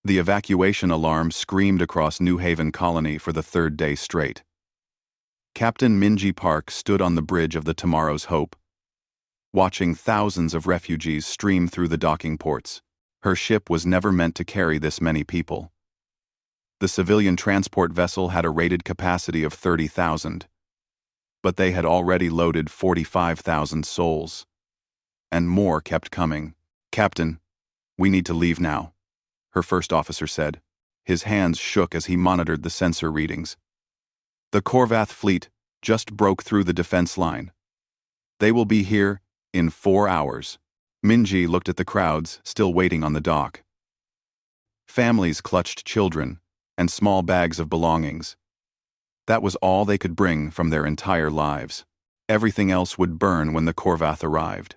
The evacuation alarm screamed across New Haven Colony for the third day straight. Captain Minji Park stood on the bridge of the Tomorrow's Hope, watching thousands of refugees stream through the docking ports. Her ship was never meant to carry this many people. The civilian transport vessel had a rated capacity of 30,000, but they had already loaded 45,000 souls. And more kept coming. "Captain, we need to leave now," her first officer said. His hands shook as he monitored the sensor readings. "The Korvath fleet just broke through the defense line. They will be here in 4 hours. Minji looked at the crowds still waiting on the dock. Families clutched children and small bags of belongings. That was all they could bring from their entire lives. Everything else would burn when the Korvath arrived.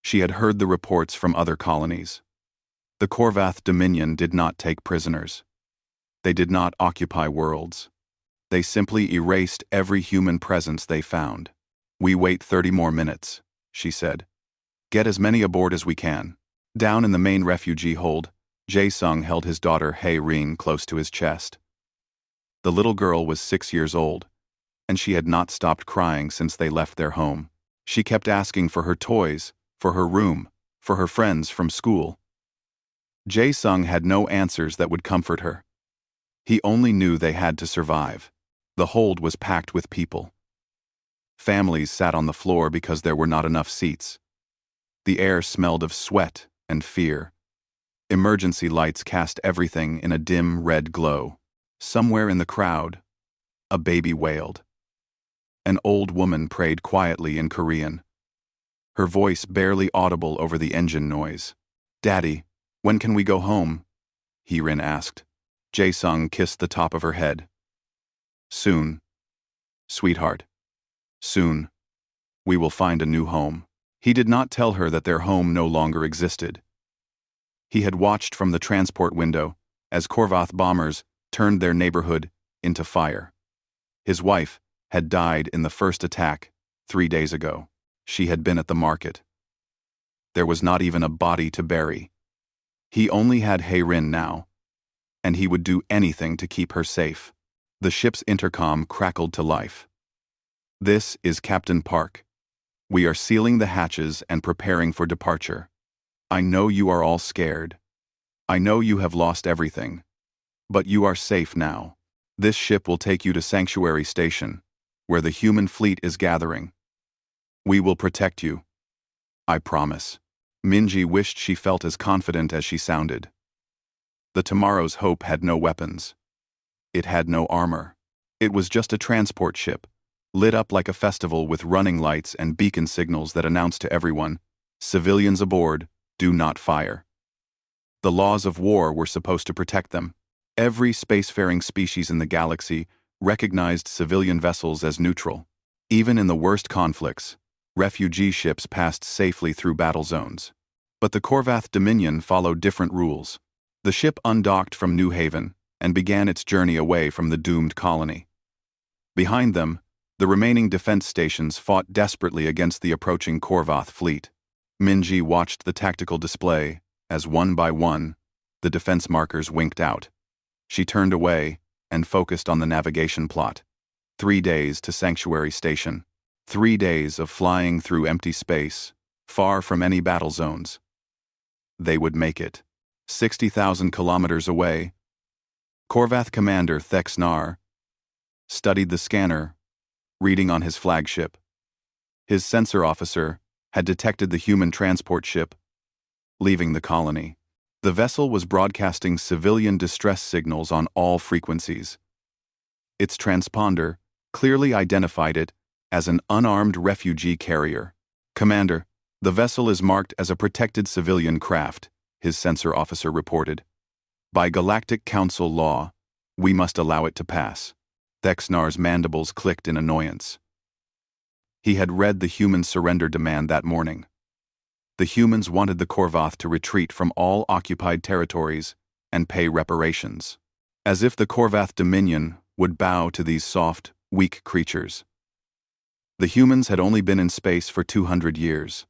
She had heard the reports from other colonies. The Korvath Dominion did not take prisoners. They did not occupy worlds. They simply erased every human presence they found. "We wait 30 more minutes," she said. "Get as many aboard as we can." Down in the main refugee hold, Jae-sung held his daughter Hae-rin close to his chest. The little girl was 6 years old, and she had not stopped crying since they left their home. She kept asking for her toys, for her room, for her friends from school. Jae-sung had no answers that would comfort her. He only knew they had to survive. The hold was packed with people. Families sat on the floor because there were not enough seats. The air smelled of sweat and fear. Emergency lights cast everything in a dim red glow. Somewhere in the crowd, a baby wailed. An old woman prayed quietly in Korean, her voice barely audible over the engine noise. "Daddy, when can we go home?" Hae-rin asked. Jae-sung kissed the top of her head. "Soon, sweetheart. Soon. We will find a new home." He did not tell her that their home no longer existed. He had watched from the transport window as Korvath bombers turned their neighborhood into fire. His wife had died in the first attack 3 days ago. She had been at the market. There was not even a body to bury. He only had Hae-rin now, and he would do anything to keep her safe. The ship's intercom crackled to life. "This is Captain Park. We are sealing the hatches and preparing for departure. I know you are all scared. I know you have lost everything. But you are safe now. This ship will take you to Sanctuary Station, where the human fleet is gathering. We will protect you. I promise." Minji wished she felt as confident as she sounded. The Tomorrow's Hope had no weapons. It had no armor. It was just a transport ship, lit up like a festival with running lights and beacon signals that announced to everyone, "Civilians aboard, do not fire." The laws of war were supposed to protect them. Every spacefaring species in the galaxy recognized civilian vessels as neutral. Even in the worst conflicts, refugee ships passed safely through battle zones. But the Korvath Dominion followed different rules. The ship undocked from New Haven and began its journey away from the doomed colony. Behind them, the remaining defense stations fought desperately against the approaching Korvath fleet. Minji watched the tactical display as, one by one, the defense markers winked out. She turned away and focused on the navigation plot. 3 days to Sanctuary Station. 3 days of flying through empty space, far from any battle zones. They would make it. 60,000 kilometers away. Korvath Commander Thexnar studied the scanner, reading on his flagship. His sensor officer had detected the human transport ship leaving the colony. The vessel was broadcasting civilian distress signals on all frequencies. Its transponder clearly identified it as an unarmed refugee carrier. "Commander, the vessel is marked as a protected civilian craft," his sensor officer reported. "By Galactic Council law, we must allow it to pass." Thexnar's mandibles clicked in annoyance. He had read the human surrender demand that morning. The humans wanted the Korvath to retreat from all occupied territories and pay reparations. As if the Korvath Dominion would bow to these soft, weak creatures. The humans had only been in space for 200 years.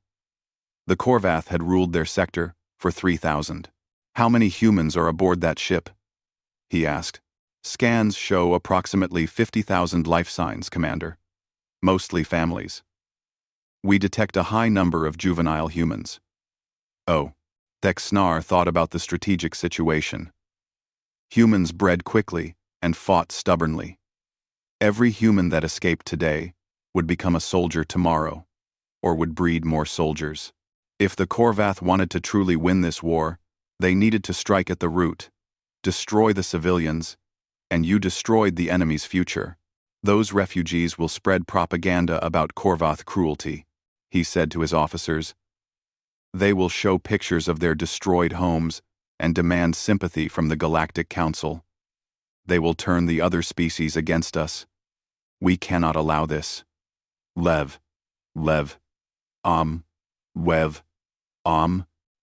The Korvath had ruled their sector for 3,000. How many humans are aboard that ship? He asked. Scans show approximately 50,000 life signs, Commander. Mostly families. We detect a high number of juvenile humans. Oh. Thexnar thought about the strategic situation. Humans bred quickly and fought stubbornly. Every human that escaped today would become a soldier tomorrow, or would breed more soldiers. If the Korvath wanted to truly win this war, they needed to strike at the root, destroy the civilians, and you destroyed the enemy's future. Those refugees will spread propaganda about Korvath cruelty, he said to his officers. They will show pictures of their destroyed homes and demand sympathy from the Galactic Council. They will turn the other species against us. We cannot allow this. Lev. Wev.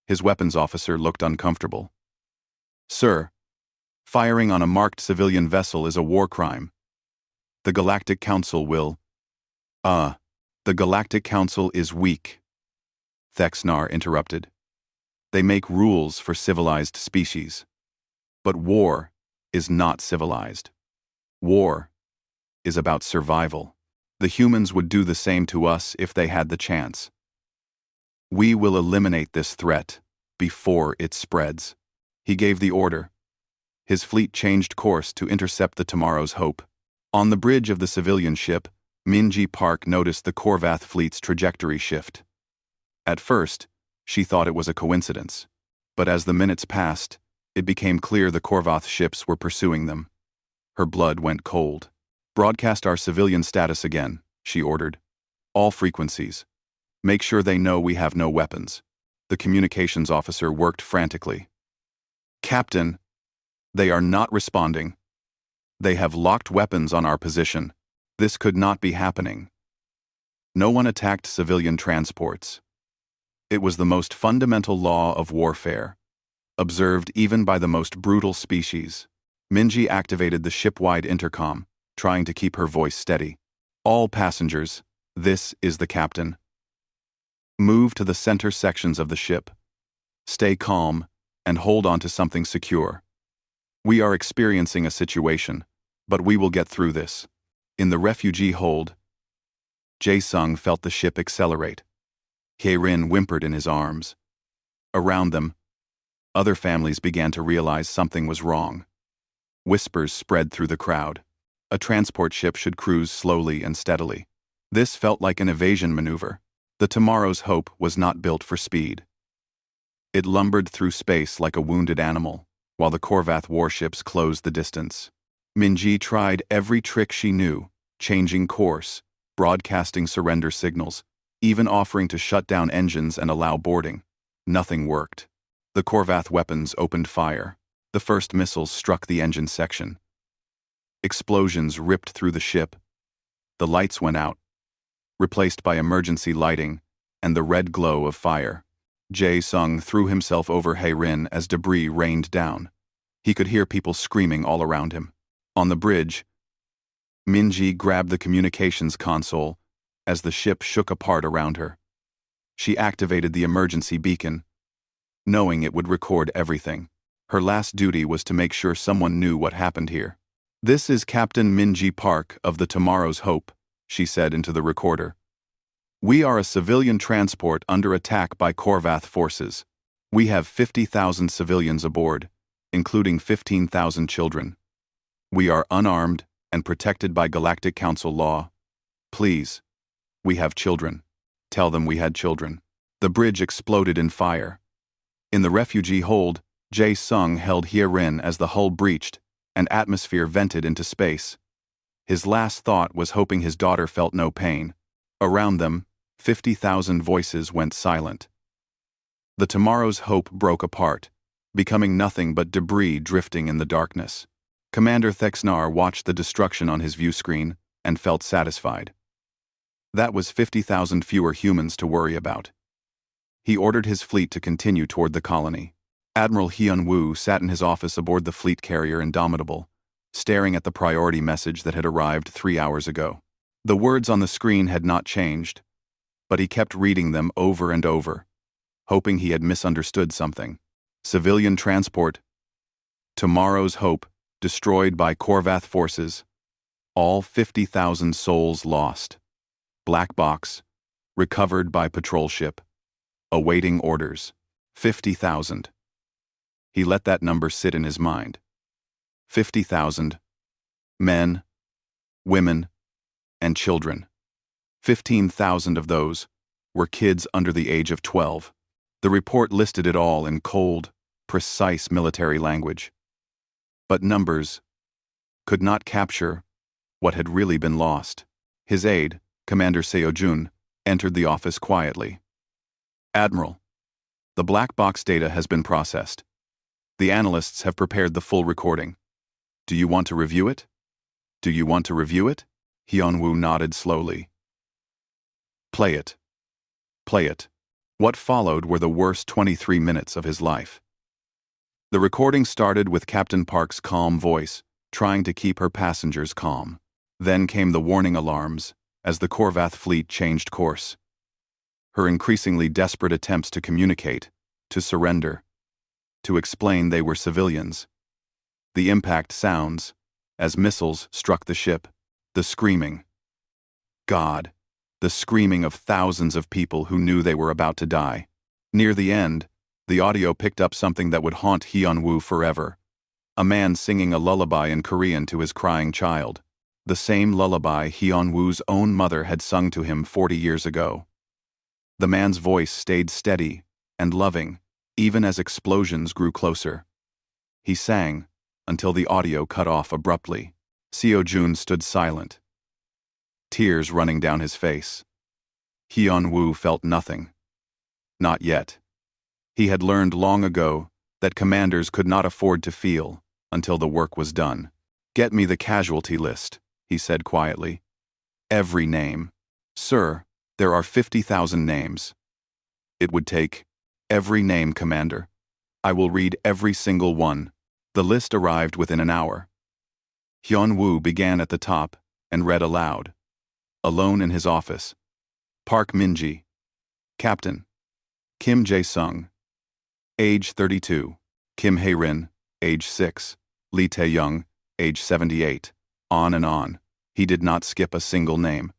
His weapons officer looked uncomfortable. Sir, firing on a marked civilian vessel is a war crime. The Galactic Council will... the Galactic Council is weak. Thexnar interrupted. They make rules for civilized species. But war is not civilized. War is about survival. The humans would do the same to us if they had the chance. We will eliminate this threat before it spreads. He gave the order. His fleet changed course to intercept the Tomorrow's Hope. On the bridge of the civilian ship, Minji Park noticed the Korvath fleet's trajectory shift. At first, she thought it was a coincidence, but as the minutes passed, it became clear the Korvath ships were pursuing them. Her blood went cold. Broadcast our civilian status again, she ordered. All frequencies. Make sure they know we have no weapons. The communications officer worked frantically. Captain, they are not responding. They have locked weapons on our position. This could not be happening. No one attacked civilian transports. It was the most fundamental law of warfare, observed even by the most brutal species. Minji activated the ship-wide intercom, trying to keep her voice steady. All passengers, this is the captain. Move to the center sections of the ship. Stay calm and hold on to something secure. We are experiencing a situation, but we will get through this. In the refugee hold, Jae-sung felt the ship accelerate. Hye-rin whimpered in his arms. Around them, other families began to realize something was wrong. Whispers spread through the crowd. A transport ship should cruise slowly and steadily. This felt like an evasion maneuver. The Tomorrow's Hope was not built for speed. It lumbered through space like a wounded animal, while the Korvath warships closed the distance. Minji tried every trick she knew, changing course, broadcasting surrender signals, even offering to shut down engines and allow boarding. Nothing worked. The Korvath weapons opened fire. The first missiles struck the engine section. Explosions ripped through the ship. The lights went out, replaced by emergency lighting and the red glow of fire. Jae-sung threw himself over Hye-rin as debris rained down. He could hear people screaming all around him. On the bridge, Minji grabbed the communications console as the ship shook apart around her. She activated the emergency beacon, knowing it would record everything. Her last duty was to make sure someone knew what happened here. This is Captain Minji Park of the Tomorrow's Hope, she said into the recorder. We are a civilian transport under attack by Korvath forces. We have 50,000 civilians aboard, including 15,000 children. We are unarmed and protected by Galactic Council law. Please. We have children. Tell them we had children. The bridge exploded in fire. In the refugee hold, Jae-sung held Hye-rin as the hull breached and atmosphere vented into space. His last thought was hoping his daughter felt no pain. Around them, 50,000 voices went silent. The Tomorrow's Hope broke apart, becoming nothing but debris drifting in the darkness. Commander Thexnar watched the destruction on his view screen and felt satisfied. That was 50,000 fewer humans to worry about. He ordered his fleet to continue toward the colony. Admiral Wu sat in his office aboard the fleet carrier Indomitable, staring at the priority message that had arrived 3 hours ago. The words on the screen had not changed, but he kept reading them over and over, hoping he had misunderstood something. Civilian transport. Tomorrow's hope, destroyed by Korvath forces. All 50,000 souls lost. Black box, recovered by patrol ship. Awaiting orders. 50,000. He let that number sit in his mind. 50,000. Men, women, and children. 15,000 of those were kids under the age of 12. The report listed it all in cold, precise military language. But numbers could not capture what had really been lost. His aide, Commander Seojun, entered the office quietly. Admiral, the black box data has been processed. The analysts have prepared the full recording. Do you want to review it? Do you want to review it? Hyun-woo nodded slowly. Play it. Play it. What followed were the worst 23 minutes of his life. The recording started with Captain Park's calm voice, trying to keep her passengers calm. Then came the warning alarms as the Korvath fleet changed course. Her increasingly desperate attempts to communicate, to surrender, to explain they were civilians. The impact sounds as missiles struck the ship, the screaming. God, the screaming of thousands of people who knew they were about to die. Near the end, the audio picked up something that would haunt Hyun-woo forever. A man singing a lullaby in Korean to his crying child. The same lullaby Hyun-woo's own mother had sung to him 40 years ago. The man's voice stayed steady and loving, even as explosions grew closer. He sang until the audio cut off abruptly. Seojun stood silent, tears running down his face. Hyun-woo felt nothing. Not yet. He had learned long ago that commanders could not afford to feel until the work was done. Get me the casualty list, he said quietly. Every name. Sir, there are 50,000 names. It would take every name, Commander. I will read every single one. The list arrived within an hour. Hyun-woo began at the top and read aloud. Alone in his office. Park Min-ji. Captain. Kim Jae-sung. Age 32. Kim Hae-rin. Age 6. Lee Tae-young. Age 78. On and on. He did not skip a single name.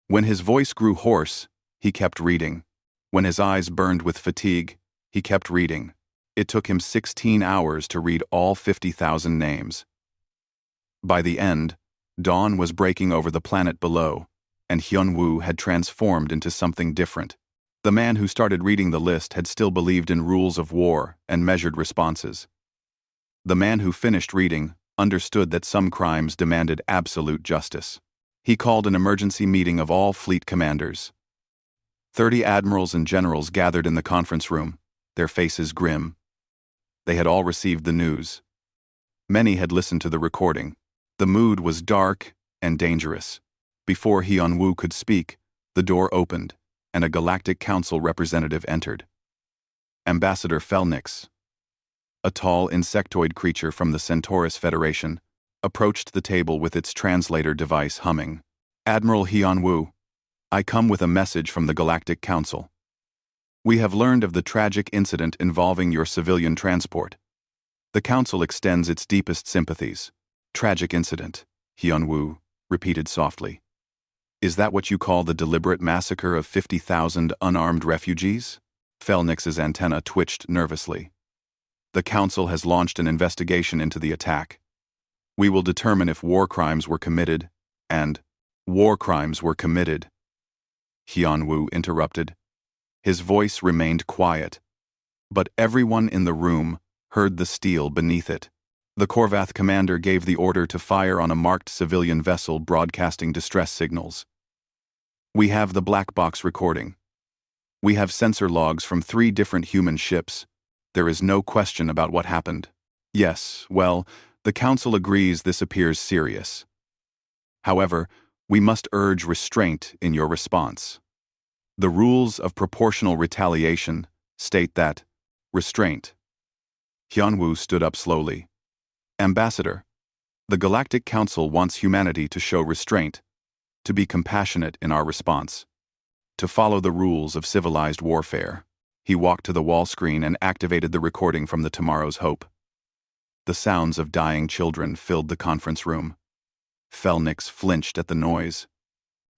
When his voice grew hoarse, he kept reading. When his eyes burned with fatigue, he kept reading. It took him 16 hours to read all 50,000 names. By the end, dawn was breaking over the planet below, and Hyun-woo had transformed into something different. The man who started reading the list had still believed in rules of war and measured responses. The man who finished reading understood that some crimes demanded absolute justice. He called an emergency meeting of all fleet commanders. 30 admirals and generals gathered in the conference room, their faces grim. They had all received the news. Many had listened to the recording. The mood was dark and dangerous. Before Hyun-woo could speak, the door opened, and a Galactic Council representative entered. Ambassador Felnix, a tall insectoid creature from the Centaurus Federation, approached the table with its translator device humming. Admiral Hyun-woo, I come with a message from the Galactic Council. We have learned of the tragic incident involving your civilian transport. The Council extends its deepest sympathies. Tragic incident, Hyun-woo repeated softly. Is that what you call the deliberate massacre of 50,000 unarmed refugees? Felnix's antenna twitched nervously. The Council has launched an investigation into the attack. We will determine if war crimes were committed, and war crimes were committed. Hyun-woo interrupted. His voice remained quiet, but everyone in the room heard the steel beneath it. The Korvath commander gave the order to fire on a marked civilian vessel broadcasting distress signals. We have the black box recording. We have sensor logs from 3 different human ships. There is no question about what happened. Yes, well, the Council agrees this appears serious. However, we must urge restraint in your response. The rules of proportional retaliation state that restraint. Hyun-woo stood up slowly. Ambassador, the Galactic Council wants humanity to show restraint, to be compassionate in our response, to follow the rules of civilized warfare. He walked to the wall screen and activated the recording from the Tomorrow's Hope. The sounds of dying children filled the conference room. Felnix flinched at the noise.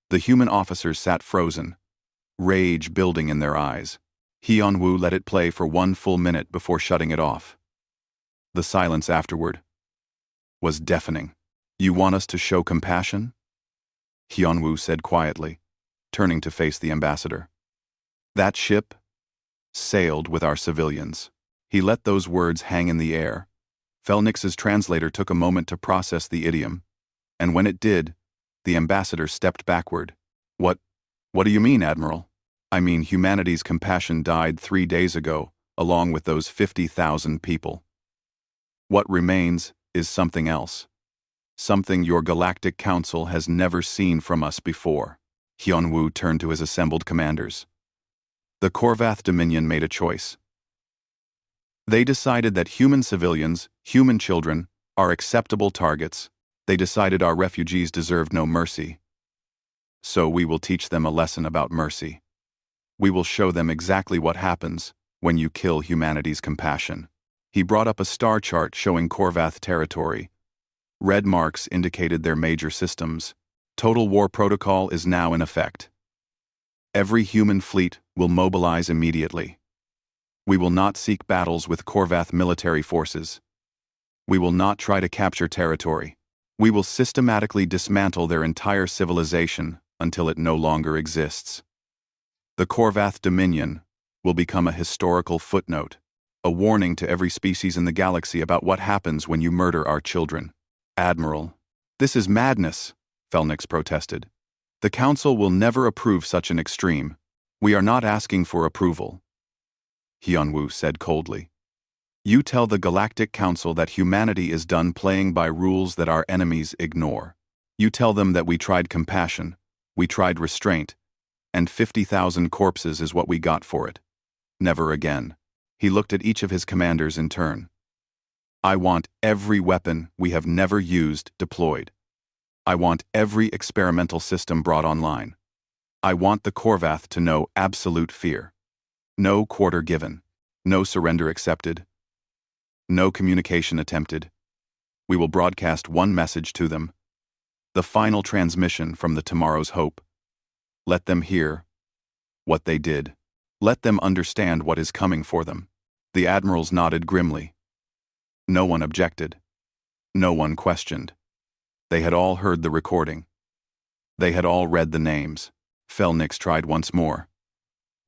The human officers sat frozen, rage building in their eyes. Hyun-woo let it play for 1 full minute before shutting it off. The silence afterward was deafening. "You want us to show compassion?" Hyun-woo said quietly, turning to face the ambassador. "That ship sailed with our civilians." He let those words hang in the air. Felnix's translator took a moment to process the idiom, and when it did, the ambassador stepped backward. What do you mean, Admiral?" "I mean humanity's compassion died 3 days ago, along with those 50,000 people. What remains is something else. Something your Galactic Council has never seen from us before." Hyun-woo turned to his assembled commanders. The Korvath Dominion made a choice. They decided that human civilians, human children, are acceptable targets. They decided our refugees deserved no mercy. So we will teach them a lesson about mercy. We will show them exactly what happens when you kill humanity's compassion. He brought up a star chart showing Korvath territory. Red marks indicated their major systems. Total war protocol is now in effect. Every human fleet will mobilize immediately. We will not seek battles with Korvath military forces. We will not try to capture territory. We will systematically dismantle their entire civilization until it no longer exists. The Korvath Dominion will become a historical footnote, a warning to every species in the galaxy about what happens when you murder our children. "Admiral, this is madness," Felnix protested. "The Council will never approve such an extreme. We are not asking for approval." Hyun-woo said coldly. "You tell the Galactic Council that humanity is done playing by rules that our enemies ignore. You tell them that we tried compassion, we tried restraint, and 50,000 corpses is what we got for it. Never again." He looked at each of his commanders in turn. "I want every weapon we have never used deployed. I want every experimental system brought online. I want the Korvath to know absolute fear. No quarter given. No surrender accepted. No communication attempted. We will broadcast one message to them. The final transmission from the Tomorrow's Hope. Let them hear what they did. Let them understand what is coming for them." The admirals nodded grimly. No one objected. No one questioned. They had all heard the recording. They had all read the names. Felnix tried once more.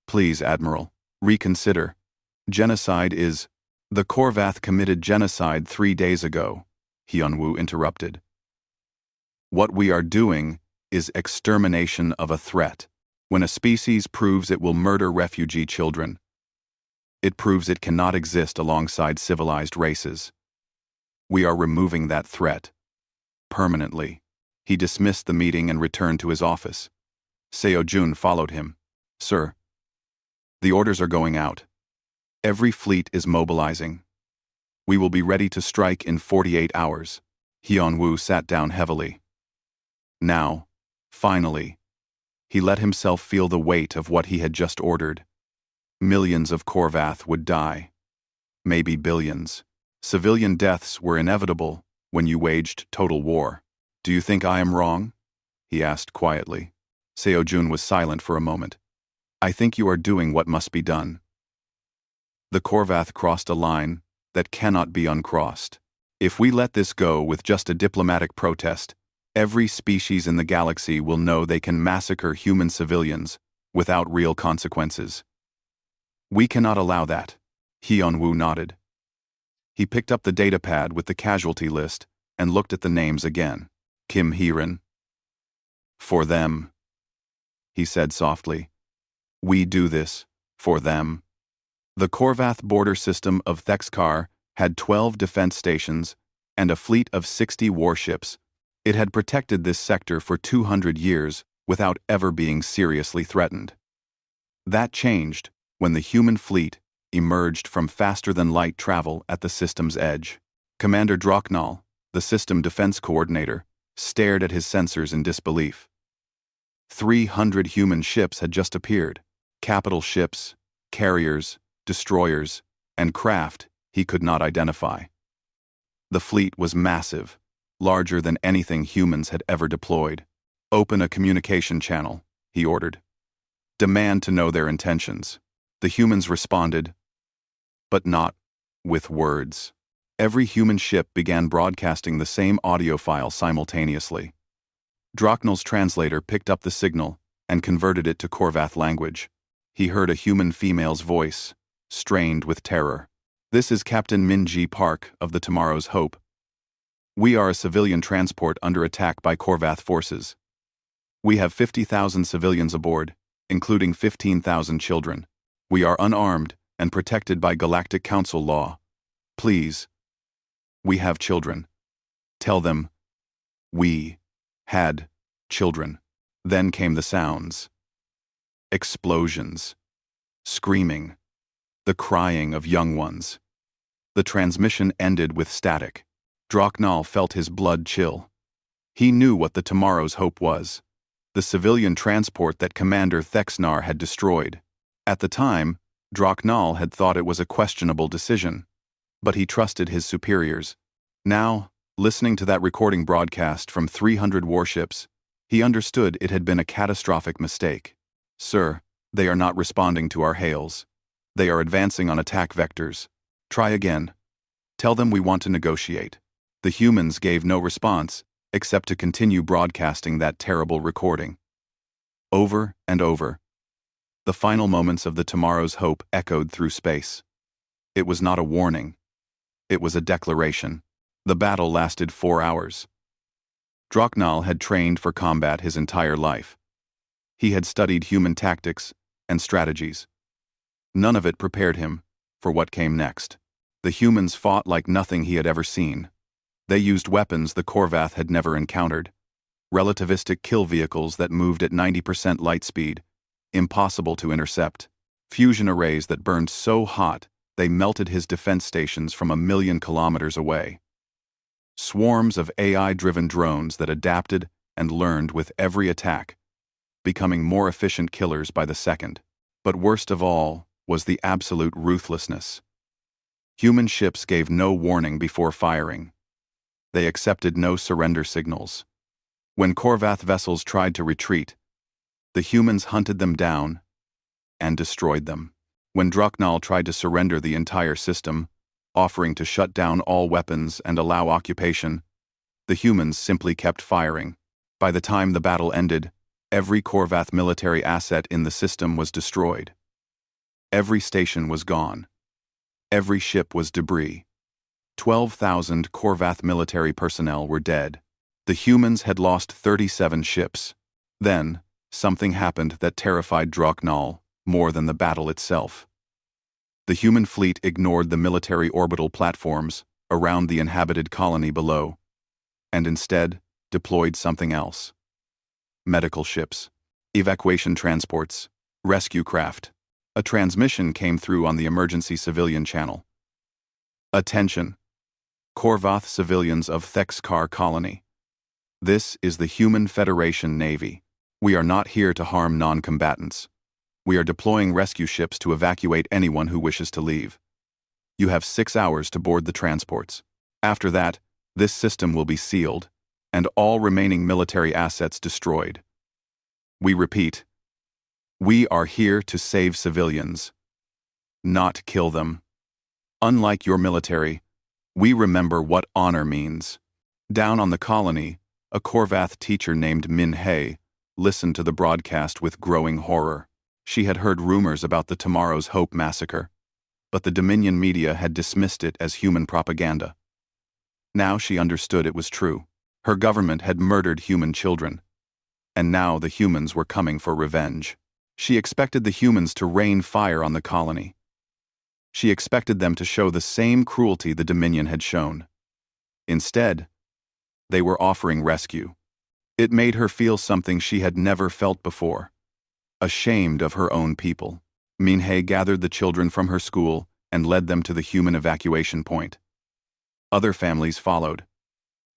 "Please, Admiral, reconsider. Genocide is—" "The Korvath committed genocide 3 days ago," Hyun-woo interrupted. "What we are doing is extermination of a threat. When a species proves it will murder refugee children, it proves it cannot exist alongside civilized races. We are removing that threat. Permanently." He dismissed the meeting and returned to his office. Seo-jun followed him. "Sir, the orders are going out. Every fleet is mobilizing. We will be ready to strike in 48 hours. Hyun-woo sat down heavily. Now, finally, he let himself feel the weight of what he had just ordered. Millions of Korvath would die. Maybe billions. Civilian deaths were inevitable when you waged total war. "Do you think I am wrong?" he asked quietly. Seo-jun was silent for a moment. "I think you are doing what must be done. The Korvath crossed a line that cannot be uncrossed. If we let this go with just a diplomatic protest, every species in the galaxy will know they can massacre human civilians without real consequences. We cannot allow that." Hyun-woo nodded. He picked up the datapad with the casualty list and looked at the names again. Kim Hee-rin. "For them," he said softly. "We do this for them." The Korvath border system of Thexkar had 12 defense stations and a fleet of 60 warships. It had protected this sector for 200 years without ever being seriously threatened. That changed when the human fleet emerged from faster-than-light travel at the system's edge. Commander Draknal, the system defense coordinator, stared at his sensors in disbelief. 300 human ships had just appeared. Capital ships, carriers, destroyers, and craft he could not identify. The fleet was massive, larger than anything humans had ever deployed. "Open a communication channel," he ordered. "Demand to know their intentions." The humans responded, but not with words. Every human ship began broadcasting the same audio file simultaneously. Draknal's translator picked up the signal and converted it to Korvath language. He heard a human female's voice, strained with terror. "This is Captain Minji Park of the Tomorrow's Hope. We are a civilian transport under attack by Korvath forces. We have 50,000 civilians aboard, including 15,000 children. We are unarmed and protected by Galactic Council law. Please. We have children. Tell them we had children." Then came the sounds. Explosions. Screaming. The crying of young ones. The transmission ended with static. Draknal felt his blood chill. He knew what the Tomorrow's Hope was. The civilian transport that Commander Thexnar had destroyed. At the time, Draknal had thought it was a questionable decision, but he trusted his superiors. Now, listening to that recording broadcast from 300 warships, he understood it had been a catastrophic mistake. "Sir, they are not responding to our hails. They are advancing on attack vectors. Try again. Tell them we want to negotiate." The humans gave no response, except to continue broadcasting that terrible recording. Over and over. The final moments of the Tomorrow's Hope echoed through space. It was not a warning. It was a declaration. The battle lasted 4 hours. Draknal had trained for combat his entire life. He had studied human tactics and strategies. None of it prepared him for what came next. The humans fought like nothing he had ever seen. They used weapons the Korvath had never encountered. Relativistic kill vehicles that moved at 90% light speed, impossible to intercept. Fusion arrays that burned so hot they melted his defense stations from 1,000,000 kilometers away. Swarms of AI-driven drones that adapted and learned with every attack, becoming more efficient killers by the second. But worst of all was the absolute ruthlessness. Human ships gave no warning before firing. They accepted no surrender signals. When Korvath vessels tried to retreat, the humans hunted them down and destroyed them. When Draknal tried to surrender the entire system, offering to shut down all weapons and allow occupation, the humans simply kept firing. By the time the battle ended, every Korvath military asset in the system was destroyed. Every station was gone. Every ship was debris. 12,000 Korvath military personnel were dead. The humans had lost 37 ships. Then, something happened that terrified Draknal more than the battle itself. The human fleet ignored the military orbital platforms around the inhabited colony below, and instead deployed something else. Medical ships, evacuation transports, rescue craft. A transmission came through on the emergency civilian channel. "Attention! Korvath civilians of Thexkar colony. This is the Human Federation Navy. We are not here to harm non-combatants. We are deploying rescue ships to evacuate anyone who wishes to leave. You have 6 hours to board the transports. After that, this system will be sealed, and all remaining military assets destroyed. We repeat, we are here to save civilians, not kill them. Unlike your military, we remember what honor means." Down on the colony, a Korvath teacher named Min He listened to the broadcast with growing horror. She had heard rumors about the Tomorrow's Hope massacre, but the Dominion media had dismissed it as human propaganda. Now she understood it was true. Her government had murdered human children, and now the humans were coming for revenge. She expected the humans to rain fire on the colony. She expected them to show the same cruelty the Dominion had shown. Instead, they were offering rescue. It made her feel something she had never felt before. Ashamed of her own people, Minhe gathered the children from her school and led them to the human evacuation point. Other families followed.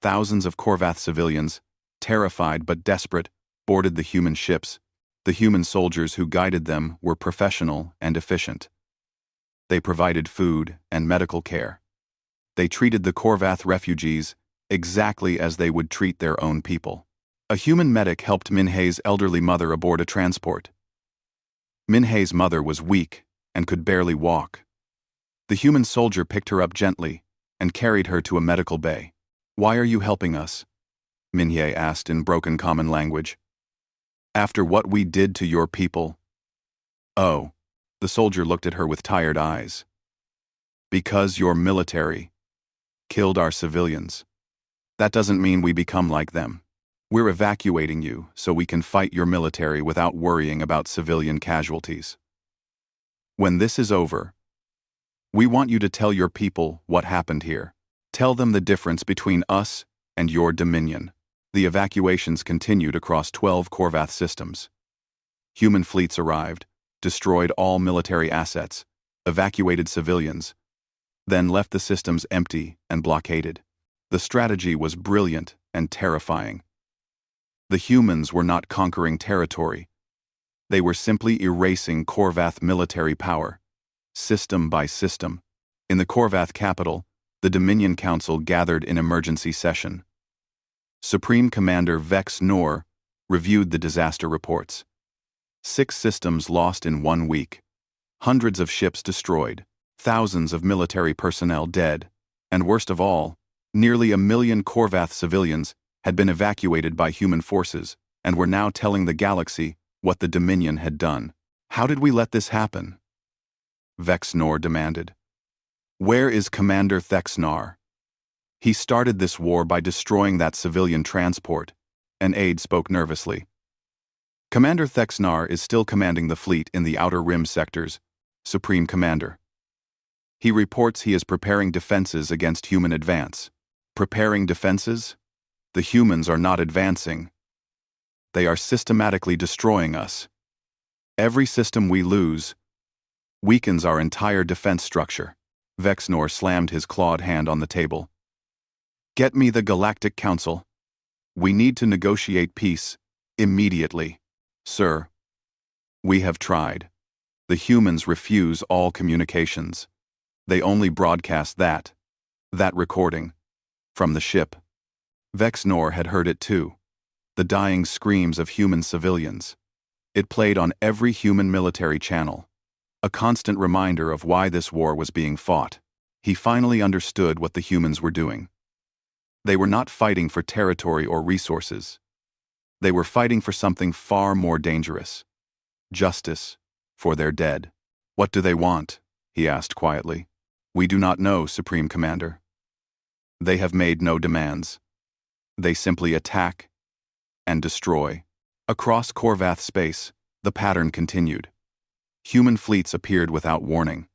Thousands of Korvath civilians, terrified but desperate, boarded the human ships. The human soldiers who guided them were professional and efficient. They provided food and medical care. They treated the Korvath refugees exactly as they would treat their own people. A human medic helped Minhei's elderly mother aboard a transport. Minhei's mother was weak and could barely walk. The human soldier picked her up gently and carried her to a medical bay. "Why are you helping us?" Minhei asked in broken common language. "After what we did to your people." "Oh." The soldier looked at her with tired eyes. "Because your military killed our civilians. That doesn't mean we become like them. We're evacuating you so we can fight your military without worrying about civilian casualties. When this is over, we want you to tell your people what happened here. Tell them the difference between us and your dominion." The evacuations continued across 12 Korvath systems. Human fleets arrived, destroyed all military assets, evacuated civilians, then left the systems empty and blockaded. The strategy was brilliant and terrifying. The humans were not conquering territory. They were simply erasing Korvath military power, system by system. In the Korvath capital, the Dominion Council gathered in emergency session. Supreme Commander Vex Nor reviewed the disaster reports. 6 systems lost in 1 week, hundreds of ships destroyed, thousands of military personnel dead, and worst of all, nearly 1 million Korvath civilians had been evacuated by human forces and were now telling the galaxy what the Dominion had done. "How did we let this happen?" Vex Nor demanded. "Where is Commander Thexnar? He started this war by destroying that civilian transport," an aide spoke nervously. "Commander Thexnar is still commanding the fleet in the Outer Rim sectors, Supreme Commander. He reports he is preparing defenses against human advance." "Preparing defenses? The humans are not advancing. They are systematically destroying us. Every system we lose weakens our entire defense structure." Vex Nor slammed his clawed hand on the table. "Get me the Galactic Council. We need to negotiate peace immediately." "Sir, we have tried. The humans refuse all communications. They only broadcast that recording, from the ship." Vex Nor had heard it too. The dying screams of human civilians. It played on every human military channel. A constant reminder of why this war was being fought. He finally understood what the humans were doing. They were not fighting for territory or resources. They were fighting for something far more dangerous. Justice for their dead. "What do they want?" he asked quietly. "We do not know, Supreme Commander. They have made no demands. They simply attack and destroy." Across Korvath space, the pattern continued. Human fleets appeared without warning.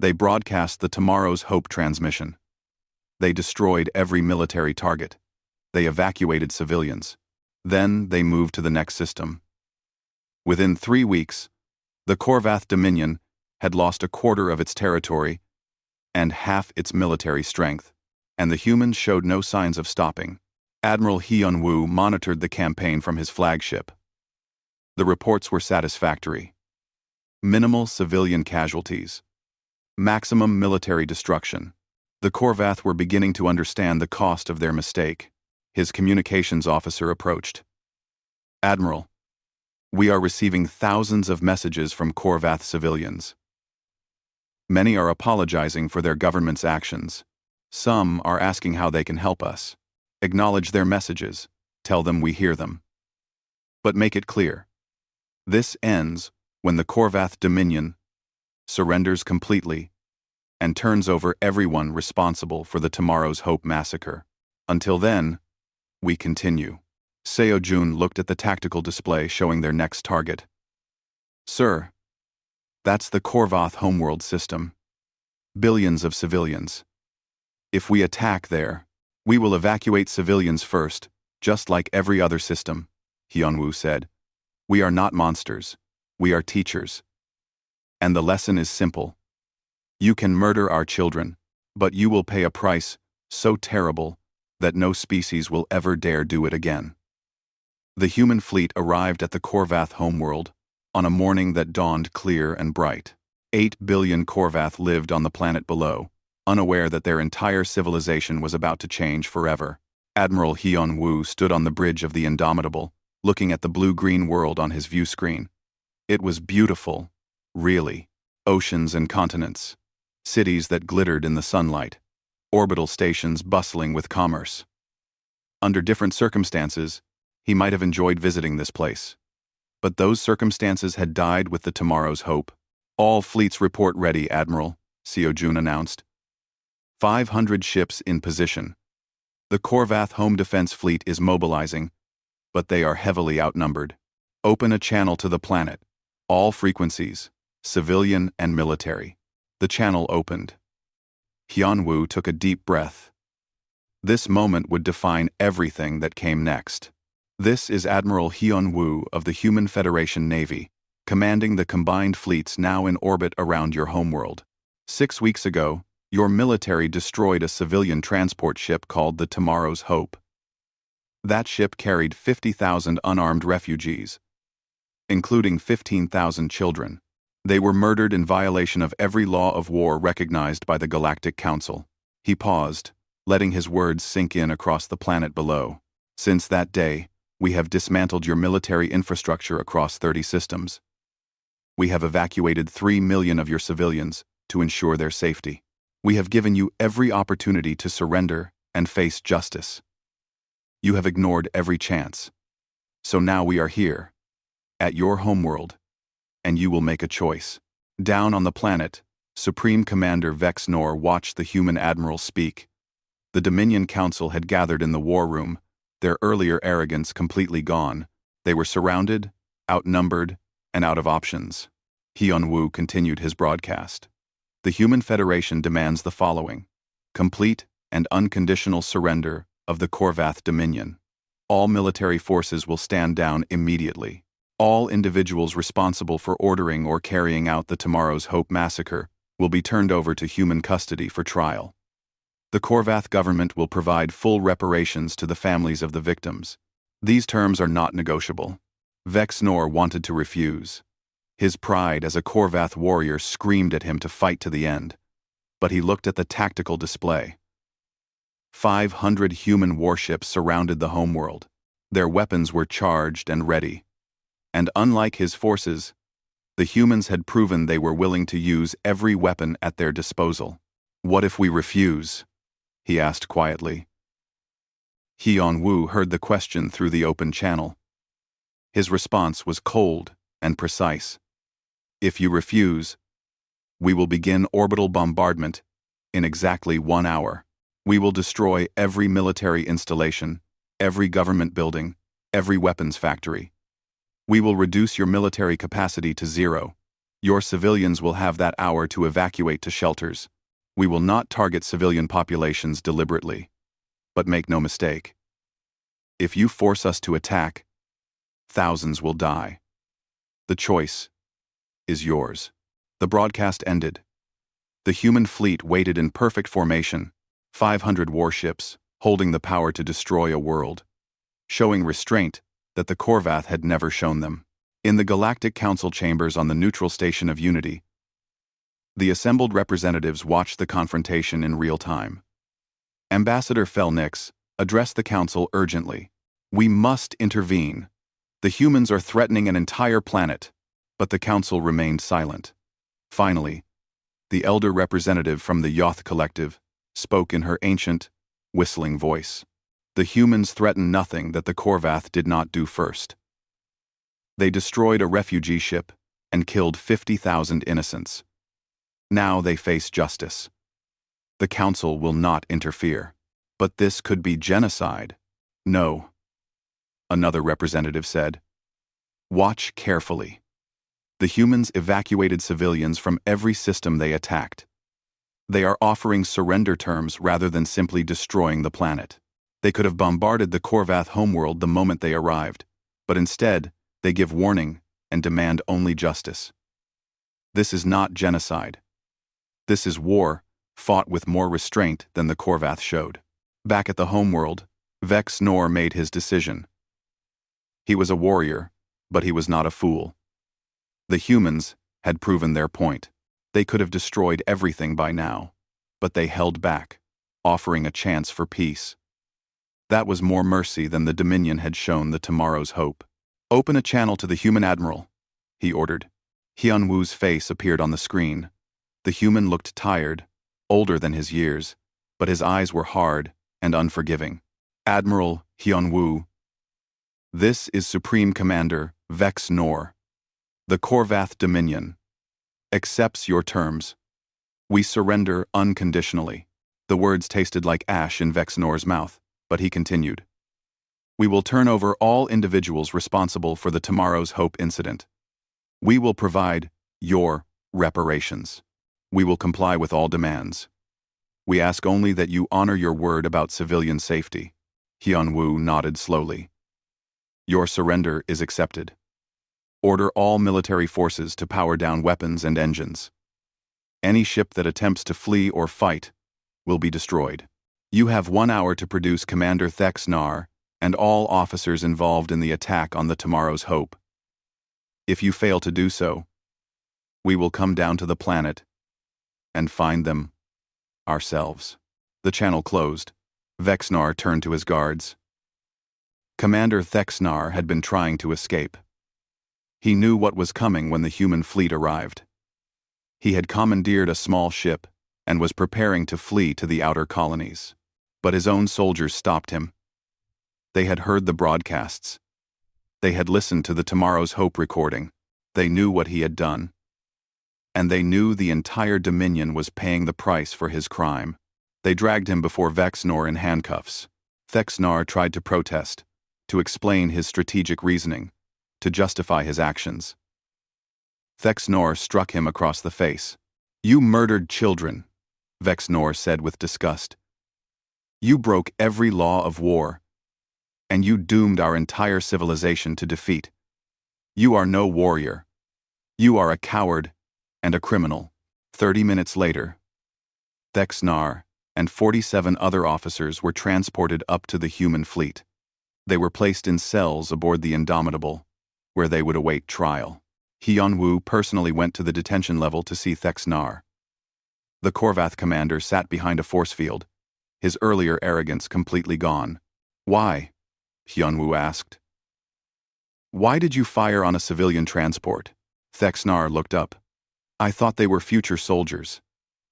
They broadcast the Tomorrow's Hope transmission. They destroyed every military target. They evacuated civilians. Then they moved to the next system. Within 3 weeks, the Korvath Dominion had lost a quarter of its territory and half its military strength, and the humans showed no signs of stopping. Admiral Wu monitored the campaign from his flagship. The reports were satisfactory. Minimal civilian casualties. Maximum military destruction. The Korvath were beginning to understand the cost of their mistake. His communications officer approached. "Admiral, we are receiving thousands of messages from Korvath civilians. Many are apologizing for their government's actions. Some are asking how they can help us. Acknowledge their messages. Tell them we hear them. But make it clear. This ends when the Korvath Dominion surrenders completely and turns over everyone responsible for the Tomorrow's Hope massacre. Until then, we continue." Seo Jun looked at the tactical display showing their next target. "Sir, that's the Korvath homeworld system. Billions of civilians. If we attack there, we will evacuate civilians first, just like every other system," Hyunwoo said. "We are not monsters. We are teachers. And the lesson is simple. You can murder our children, but you will pay a price so terrible that no species will ever dare do it again." The human fleet arrived at the Korvath homeworld on a morning that dawned clear and bright. 8 billion Korvath lived on the planet below, unaware that their entire civilization was about to change forever. Admiral Wu stood on the bridge of the Indomitable, looking at the blue-green world on his view screen. It was beautiful, really. Oceans and continents, cities that glittered in the sunlight, orbital stations bustling with commerce. Under different circumstances, he might have enjoyed visiting this place. But those circumstances had died with the tomorrow's hope. All fleets report ready, Admiral, Jun announced. 500 ships in position. The Korvath Home Defense Fleet is mobilizing, but they are heavily outnumbered. Open a channel to the planet. All frequencies, civilian and military. The channel opened. Wu took a deep breath. This moment would define everything that came next. This is Admiral Wu of the Human Federation Navy, commanding the combined fleets now in orbit around your homeworld. 6 weeks ago, your military destroyed a civilian transport ship called the Tomorrow's Hope. That ship carried 50,000 unarmed refugees, including 15,000 children. They were murdered in violation of every law of war recognized by the Galactic Council. He paused, letting his words sink in across the planet below. Since that day, we have dismantled your military infrastructure across 30 systems. We have evacuated 3 million of your civilians to ensure their safety. We have given you every opportunity to surrender and face justice. You have ignored every chance. So now we are here, at your homeworld, and you will make a choice. Down on the planet, Supreme Commander Vex Nor watched the human admiral speak. The Dominion Council had gathered in the war room, their earlier arrogance completely gone. They were surrounded, outnumbered, and out of options. Wu continued his broadcast. The Human Federation demands the following: complete and unconditional surrender of the Korvath Dominion. All military forces will stand down immediately. All individuals responsible for ordering or carrying out the Tomorrow's Hope massacre will be turned over to human custody for trial. The Korvath government will provide full reparations to the families of the victims. These terms are not negotiable. Vex Nor wanted to refuse. His pride as a Korvath warrior screamed at him to fight to the end. But he looked at the tactical display. 500 human warships surrounded the homeworld. Their weapons were charged and ready. And unlike his forces, the humans had proven they were willing to use every weapon at their disposal. What if we refuse? He asked quietly. Wu heard the question through the open channel. His response was cold and precise. If you refuse, we will begin orbital bombardment in exactly 1 hour. We will destroy every military installation, every government building, every weapons factory. We will reduce your military capacity to 0. Your civilians will have that hour to evacuate to shelters. We will not target civilian populations deliberately. But make no mistake. If you force us to attack, thousands will die. The choice is yours. The broadcast ended. The human fleet waited in perfect formation, 500 warships, holding the power to destroy a world, showing restraint that the Korvath had never shown them. In the Galactic Council chambers on the neutral station of Unity, the assembled representatives watched the confrontation in real time. Ambassador Felnix addressed the Council urgently. We must intervene. The humans are threatening an entire planet, but the Council remained silent. Finally, the elder representative from the Yoth Collective spoke in her ancient, whistling voice. The humans threaten nothing that the Korvath did not do first. They destroyed a refugee ship and killed 50,000 innocents. Now they face justice. The Council will not interfere. But this could be genocide. No, another representative said. Watch carefully. The humans evacuated civilians from every system they attacked. They are offering surrender terms rather than simply destroying the planet. They could have bombarded the Korvath homeworld the moment they arrived, but instead, they give warning and demand only justice. This is not genocide. This is war, fought with more restraint than the Korvath showed. Back at the homeworld, Vex Nor made his decision. He was a warrior, but he was not a fool. The humans had proven their point. They could have destroyed everything by now, but they held back, offering a chance for peace. That was more mercy than the Dominion had shown the Tomorrow's hope. "Open a channel to the human admiral," he ordered. Hyun Woo's face appeared on the screen. The human looked tired, older than his years, but his eyes were hard and unforgiving. "Admiral Hyun Woo, this is Supreme Commander Vex Nor. The Korvath Dominion accepts your terms. We surrender unconditionally." The words tasted like ash in Vex Nor's mouth, but he continued. "We will turn over all individuals responsible for the Tomorrow's Hope incident. We will provide your reparations. We will comply with all demands. We ask only that you honor your word about civilian safety." Hyun Woo nodded slowly. "Your surrender is accepted. Order all military forces to power down weapons and engines. Any ship that attempts to flee or fight will be destroyed. You have 1 hour to produce Commander Thex Nar and all officers involved in the attack on the Tomorrow's Hope. If you fail to do so, we will come down to the planet and find them ourselves." The channel closed. Vexnar turned to his guards. Commander Thexnar had been trying to escape. He knew what was coming when the human fleet arrived. He had commandeered a small ship and was preparing to flee to the outer colonies. But his own soldiers stopped him. They had heard the broadcasts. They had listened to the Tomorrow's Hope recording. They knew what he had done. And they knew the entire Dominion was paying the price for his crime. They dragged him before Vexnor in handcuffs. Thexnar tried to protest, to explain his strategic reasoning, to justify his actions. Thexnor struck him across the face. "You murdered children," Vexnor said with disgust. "You broke every law of war, and you doomed our entire civilization to defeat. You are no warrior. You are a coward and a criminal." 30 minutes later, Thexnar and 47 other officers were transported up to the human fleet. They were placed in cells aboard the Indomitable, where they would await trial. Hyun Woo personally went to the detention level to see Thexnar. The Korvath commander sat behind a force field, his earlier arrogance completely gone. "Why?" Hyun Woo asked. "Why did you fire on a civilian transport?" Thexnar looked up. "I thought they were future soldiers.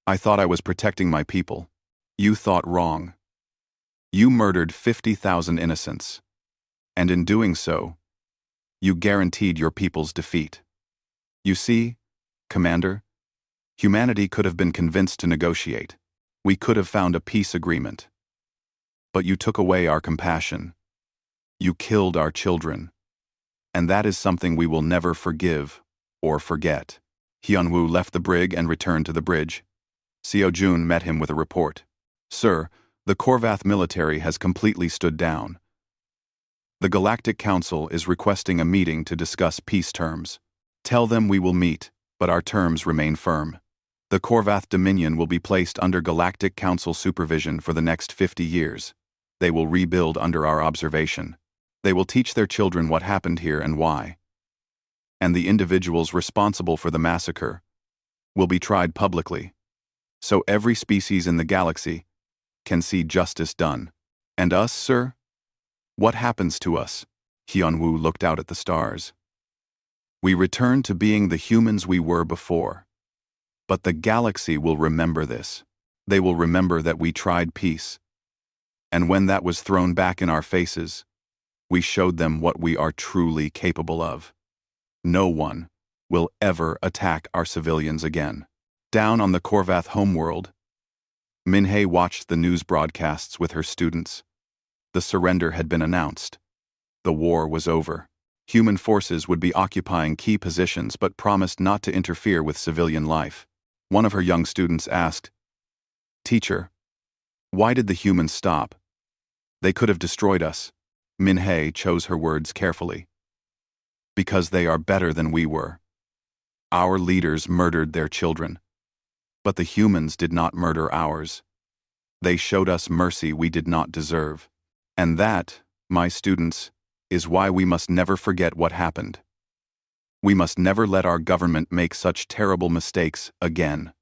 I thought I was protecting my people. You thought wrong. You murdered 50,000 innocents. And in doing so, you guaranteed your people's defeat. You see, Commander, humanity could have been convinced to negotiate. We could have found a peace agreement. But you took away our compassion. You killed our children. And that is something we will never forgive or forget." Hyun Woo left the brig and returned to the bridge. Seo Jun met him with a report. "Sir, the Korvath military has completely stood down. The Galactic Council is requesting a meeting to discuss peace terms. Tell them we will meet, but our terms remain firm. The Korvath Dominion will be placed under Galactic Council supervision for the next 50 years. They will rebuild under our observation. They will teach their children what happened here and why. And the individuals responsible for the massacre will be tried publicly, so every species in the galaxy can see justice done. And us, sir? What happens to us?" Hyun Woo looked out at the stars. "We return to being the humans we were before. But the galaxy will remember this. They will remember that we tried peace. And when that was thrown back in our faces, we showed them what we are truly capable of. No one will ever attack our civilians again." Down on the Korvath homeworld, Minhei watched the news broadcasts with her students. The surrender had been announced. The war was over. Human forces would be occupying key positions but promised not to interfere with civilian life. One of her young students asked, "Teacher, why did the humans stop? They could have destroyed us." Minhei chose her words carefully. "Because they are better than we were. Our leaders murdered their children. But the humans did not murder ours. They showed us mercy we did not deserve. And that, my students, is why we must never forget what happened. We must never let our government make such terrible mistakes again.